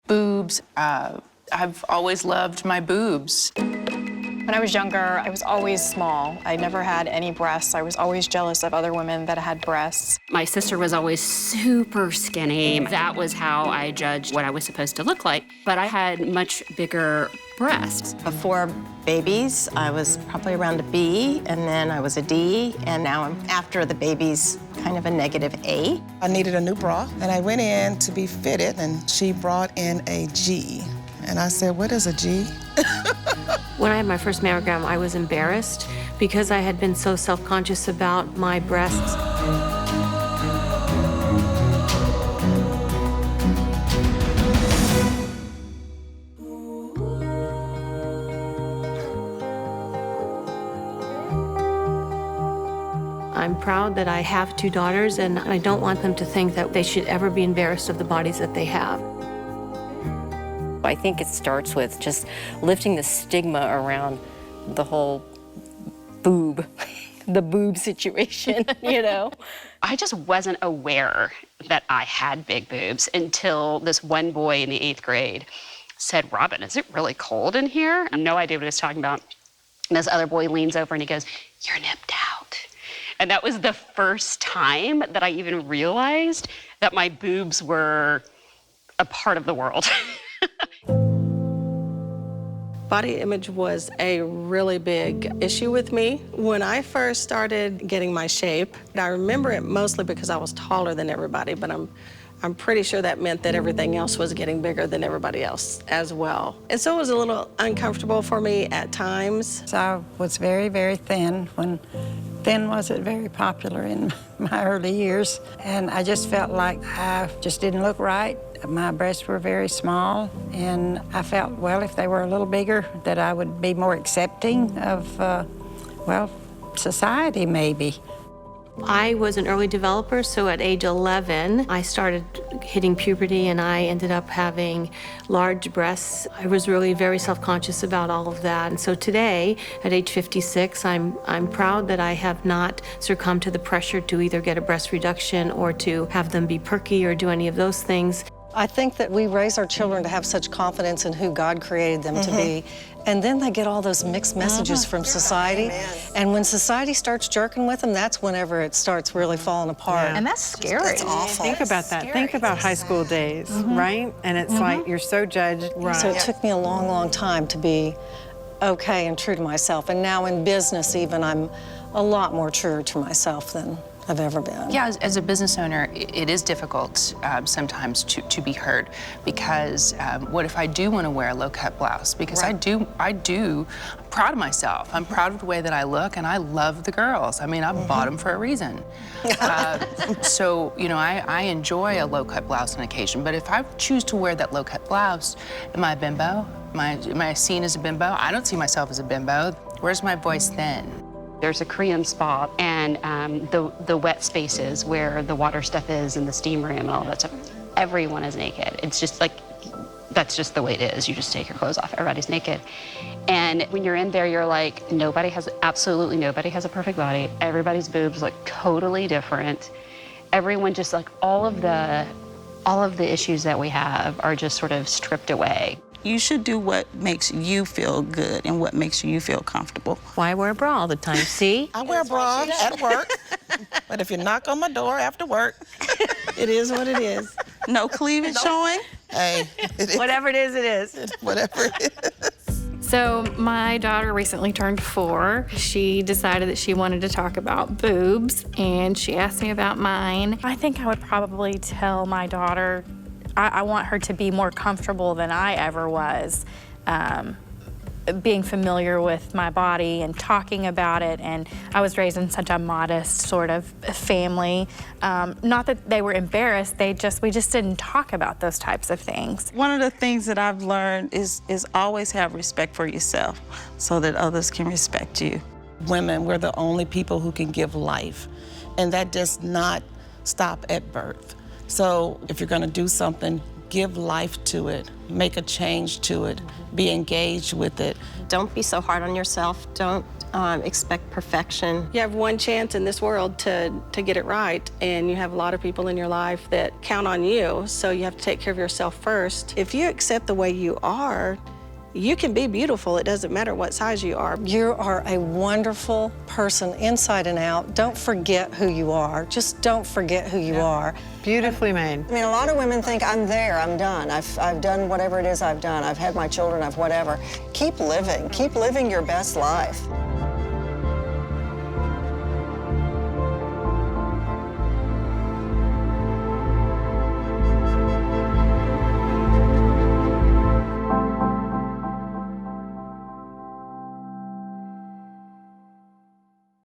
Boobs, I've always loved my boobs. When I was younger, I was always small. I never had any breasts. I was always jealous of other women that had breasts. My sister was always super skinny. That was how I judged what I was supposed to look like. But I had much bigger breasts. Before babies, I was probably around a B, and then I was a D, and now I'm after the babies, kind of a negative A. I needed a new bra, and I went in to be fitted, and she brought in a G. And I said, what is a G? When I had my first mammogram, I was embarrassed because I had been so self-conscious about my breasts. I'm proud that I have 2 daughters, and I don't want them to think that they should ever be embarrassed of the bodies that they have. I think it starts with just lifting the stigma around the whole boob, the boob situation, you know? I just wasn't aware that I had big boobs until this one boy in the 8th grade said, "Robin, is it really cold in here?" I had no idea what he was talking about. And this other boy leans over and he goes, "You're nipped out." And that was the first time that I even realized that my boobs were a part of the world. Body image was a really big issue with me. When I first started getting my shape, I remember it mostly because I was taller than everybody, but I'm pretty sure that meant that everything else was getting bigger than everybody else as well. And so it was a little uncomfortable for me at times. So I was very, very thin when thin wasn't very popular in my early years. And I just felt like I just didn't look right. My breasts were very small, and I felt, well, if they were a little bigger, that I would be more accepting of, well, society maybe. I was an early developer, so at age 11, I started hitting puberty and I ended up having large breasts. I was really very self-conscious about all of that. And so today, at age 56, I'm proud that I have not succumbed to the pressure to either get a breast reduction or to have them be perky or do any of those things. I think that we raise our children to have such confidence in who God created them to be, and then they get all those mixed messages from society. And when society starts jerking with them, that's whenever it starts really falling apart. And that's scary. It's awful. Think about that. Think about high school days, right? And it's like you're so judged. Right. So it took me a long, long time to be okay and true to myself. And now in business even, I'm a lot more true to myself than I've ever been. Yeah, as a business owner, it is difficult sometimes to be heard, because what if I do want to wear a low-cut blouse? Because I'm proud of myself. I'm proud of the way that I look, and I love the girls. I mean, I bought them for a reason. So, you know, I enjoy a low-cut blouse on occasion, but if I choose to wear that low-cut blouse, am I a bimbo? Am I seen as a bimbo? I don't see myself as a bimbo. Where's my voice then? There's a Korean spa, and the wet spaces where the water stuff is and the steam room and all that stuff, everyone is naked. It's just like, that's just the way it is. You just take your clothes off, everybody's naked. And when you're in there, you're like, absolutely nobody has a perfect body. Everybody's boobs look totally different. Everyone just like, all of the issues that we have are just sort of stripped away. You should do what makes you feel good and what makes you feel comfortable. Why wear a bra all the time, see? I wear a bra at work, but if you knock on my door after work, it is what it is. No cleavage showing? Hey. Whatever it is, it is. Whatever it is. So my daughter recently turned 4. She decided that she wanted to talk about boobs, and she asked me about mine. I think I would probably tell my daughter I want her to be more comfortable than I ever was, being familiar with my body and talking about it. And I was raised in such a modest sort of family. Not that they were embarrassed, we just didn't talk about those types of things. One of the things that I've learned is always have respect for yourself so that others can respect you. Women, we're the only people who can give life, and that does not stop at birth. So if you're gonna do something, give life to it, make a change to it, be engaged with it. Don't be so hard on yourself. Don't expect perfection. You have one chance in this world to get it right, and you have a lot of people in your life that count on you, so you have to take care of yourself first. If you accept the way you are, you can be beautiful. It doesn't matter what size you are. You are a wonderful person inside and out. Don't forget who you are. Just don't forget who you are. Beautifully made. I mean, a lot of women think, I'm there, I'm done. I've done whatever it is I've done. I've had my children, I've whatever. Keep living your best life.